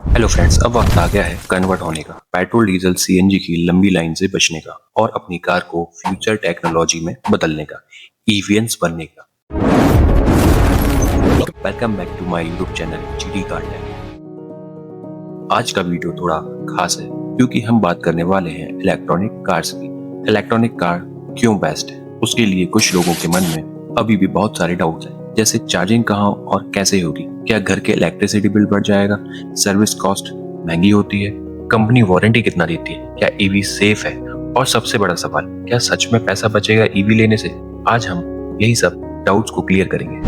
Hello friends, अब वक्त आ गया है कन्वर्ट होने का, पेट्रोल डीजल सीएनजी की लंबी लाइन से बचने का और अपनी कार को फ्यूचर टेक्नोलॉजी में बदलने का, ईवीएंस बनने का। Welcome back to my YouTube channel GD car tech. आज का वीडियो थोड़ा खास है क्योंकि हम बात करने वाले हैं इलेक्ट्रॉनिक कार्स की। इलेक्ट्रॉनिक कार क्यों बेस्ट है, उसके लिए कुछ लोगों के मन में अभी भी बहुत सारे डाउट्स हैं, जैसे चार्जिंग कहाँ और कैसे होगी, क्या घर के इलेक्ट्रिसिटी बिल बढ़ जाएगा, सर्विस कॉस्ट महंगी होती है, कंपनी वारंटी कितना देती है, क्या ईवी सेफ है, और सबसे बड़ा सवाल, क्या सच में पैसा बचेगा ईवी लेने से। आज हम यही सब डाउट्स को क्लियर करेंगे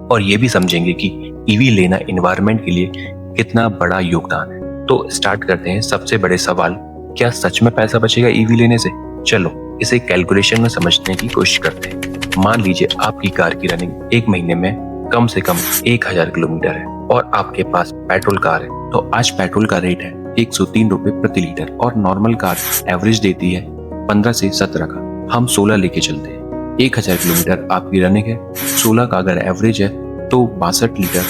और ये भी समझेंगे कि ईवी लेना एनवायरनमेंट के लिए कितना बड़ा योगदान है। तो स्टार्ट करते हैं सबसे बड़े सवाल, क्या सच में पैसा बचेगा ईवी लेने से। चलो इसे कैलकुलेशन में समझने की कोशिश करते हैं। मान लीजिए आपकी कार की रनिंग एक महीने में कम से कम 1000 किलोमीटर है और आपके पास पेट्रोल कार है, तो आज पेट्रोल का रेट है 103 रुपए प्रति लीटर और नॉर्मल कार एवरेज देती है 15 से 17 का। हम 16 लेके चलते हैं। 1000 किलोमीटर आपकी रनिंग है, 16 का अगर एवरेज है तो 62 लीटर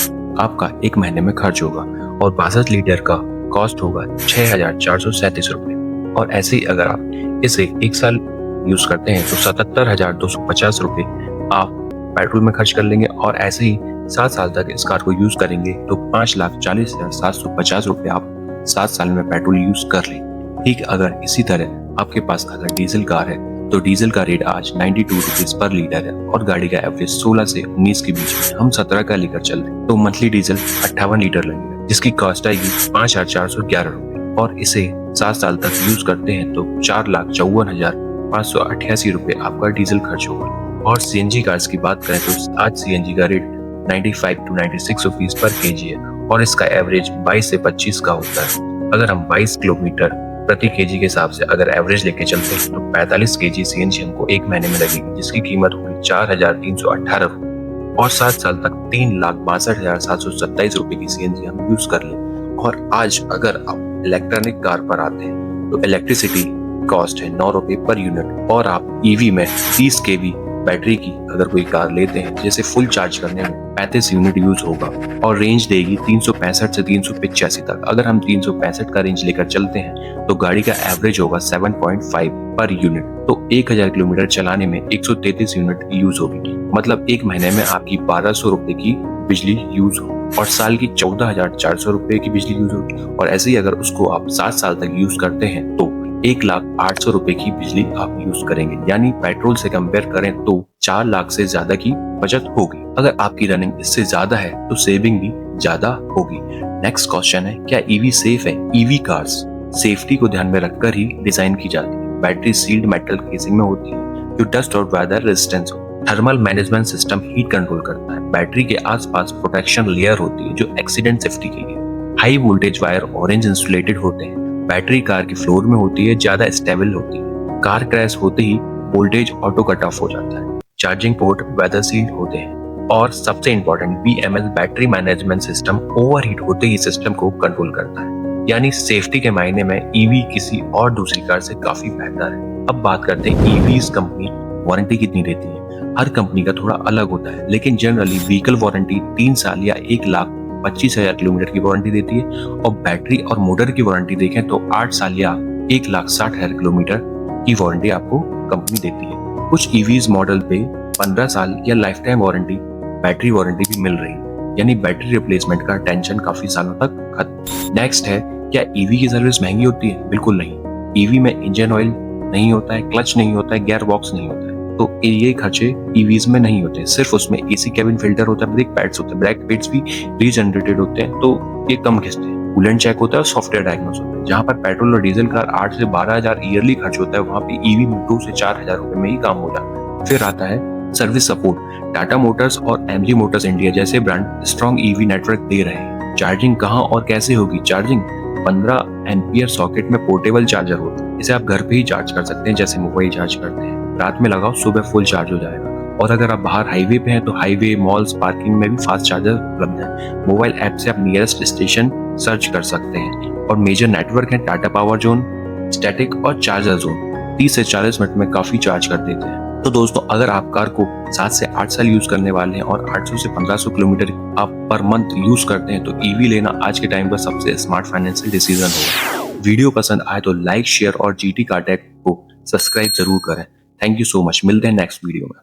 आपका एक महीने में खर्च होगा और 62 लीटर का कॉस्ट होगा 6437 रुपए। और ऐसे ही अगर आप इसे एक साल यूज करते हैं तो 77,250 रुपए आप पेट्रोल में खर्च कर लेंगे और ऐसे ही 7 साल तक इस कार को यूज करेंगे तो 5,40,750 रुपए आप 7 साल में पेट्रोल यूज कर लें। ठीक अगर इसी तरह आपके पास अगर डीजल कार है तो डीजल का रेट आज 92 रुपीज पर लीटर है और गाड़ी का एवरेज 16 से 19 के बीच में। हम 17 का लेकर चल रहे हैं तो मंथली डीजल 58 लीटर लगेगा, जिसकी कॉस्ट आएगी 5,411 रुपए और इसे 7 साल तक यूज करते हैं तो 4,54,588 रुपए आपका डीजल खर्च होगा। और सीएनजी कार्स की बात करें तो आज सीएनजी का rate 95 to 96 rupees per KG है और इसका एवरेज 22 से 25 का होता है। अगर हम 22 किलोमीटर प्रति केजी के हिसाब से अगर एवरेज लेके चलते हैं तो 45 केजी सीएनजी हमको एक महीने में लगेगी, जिसकी कीमत होगी 4,318 रुपए और 7 साल तक 3,62,727 रुपए की सीएनजी हम यूज कर लें। और आज अगर आप इलेक्ट्रॉनिक कार पर आते हैं तो इलेक्ट्रिसिटी कॉस्ट है 9 रुपए पर यूनिट और आप ईवी में 30 केवी बैटरी की अगर कोई कार लेते हैं जैसे फुल चार्ज करने में 35 यूनिट यूज होगा और रेंज देगी 365 से 385 तक। अगर हम 365 का रेंज लेकर चलते हैं तो गाड़ी का एवरेज होगा 7.5 पर यूनिट, तो 1000 किलोमीटर चलाने में 133 यूनिट यूज होगी, मतलब एक महीने में आपकी 1200 रुपए की बिजली यूज हो और साल की 14,400 रुपए की बिजली यूज होगी। और ऐसे ही अगर उसको आप 7 साल तक यूज करते हैं तो 1,08,000 रुपए की बिजली आप यूज करेंगे, यानी पेट्रोल से कंपेयर करें तो 4 लाख से ज्यादा की बचत होगी। अगर आपकी रनिंग इससे ज्यादा है तो सेविंग भी ज्यादा होगी। नेक्स्ट क्वेश्चन है, क्या ईवी सेफ है। ईवी कार्स सेफ्टी को ध्यान में रखकर ही डिजाइन की जाती है। बैटरी सील्ड मेटल केसिंग में होती है जो डस्ट और वेदर रेजिस्टेंस हो। Thermal management system heat control करता है। बैटरी के आसपास प्रोटेक्शन लेयर होती है जो एक्सीडेंट सेफ्टी के लिए। High voltage wire orange insulated होते हैं। बैटरी कार की फ्लोर में होती है, ज्यादा स्टेबल होती है। कार क्रैश होते ही वोल्टेज ऑटो कट ऑफ हो जाता है। चार्जिंग पोर्ट वेदर सील्ड होते हैं और सबसे important BMS battery management system overheat होते ही सिस्टम को कंट्रोल करता है। यानी सेफ्टी के मायने में ईवी किसी और दूसरी कार से काफी बेहतर है। अब बात करते हैं ईवीज कंपनी वारंटी कितनी देती है। हर कंपनी का थोड़ा अलग होता है, लेकिन जनरली व्हीकल वारंटी 3 साल या 1,25,000 किलोमीटर की वारंटी देती है और बैटरी और मोटर की वारंटी देखें तो 8 साल या 1,60,000 किलोमीटर की वारंटी आपको कंपनी देती है। कुछ ईवीज मॉडल पे 15 साल या life time warranty battery warranty भी मिल रही है, यानी बैटरी रिप्लेसमेंट का टेंशन काफी सालों तक खत्म। नेक्स्ट है, क्या ईवी की सर्विस महंगी होती है। बिल्कुल नहीं। ईवी में इंजन ऑयल नहीं होता है, क्लच नहीं होता है, गियर बॉक्स नहीं होता है, तो ये खर्चे ईवीज में नहीं होते। सिर्फ उसमें एसी कैबिन फिल्टर होता है, ब्रेक पैड्स होते हैं, ब्रेक पैड्स भी रीजनरेटेड होते हैं तो ये कम खिंचते हैं। कूलेंट चेक होता है और सॉफ्टवेयर डायग्नोस होता है। जहाँ पर पेट्रोल और डीजल कार 8 से 12,000 ईयरली खर्च होता है, वहाँ पे ईवी में 2 से 4,000 रुपए में ही काम हो जाता है। फिर आता है सर्विस सपोर्ट। टाटा मोटर्स और एमजी मोटर्स इंडिया जैसे ब्रांड स्ट्रॉन्ग ईवी नेटवर्क दे रहे हैं। चार्जिंग कहाँ और कैसे होगी। चार्जिंग 15 एम्पियर सॉकेट में पोर्टेबल चार्जर होता है, इसे आप घर पे ही चार्ज कर सकते हैं जैसे मोबाइल चार्ज करते हैं। रात में लगाओ, सुबह फुल चार्ज हो जाएगा। और अगर आप बाहर हाईवे पे हैं तो हाईवे, मॉल्स, पार्किंग में भी फास्ट चार्जर उपलब्ध है। मोबाइल ऐप से आप नियरेस्ट स्टेशन सर्च कर सकते हैं। और मेजर नेटवर्क है टाटा पावर जोन, स्टैटिक और चार्जर जोन 30 से 40 मिनट में काफी चार्ज कर देते हैं। तो दोस्तों, अगर आप कार को 7 से 8 साल यूज करने वाले हैं और 800 से 1500 किलोमीटर आप पर मंथ यूज करते हैं तो ईवी लेना आज के टाइम पर सबसे स्मार्ट फाइनेंशियल डिसीजन होगा। वीडियो पसंद आए तो लाइक, शेयर और जीटी कार टेक को सब्सक्राइब जरूर करें। Thank you so much. मिलते हैं नेक्स्ट वीडियो में।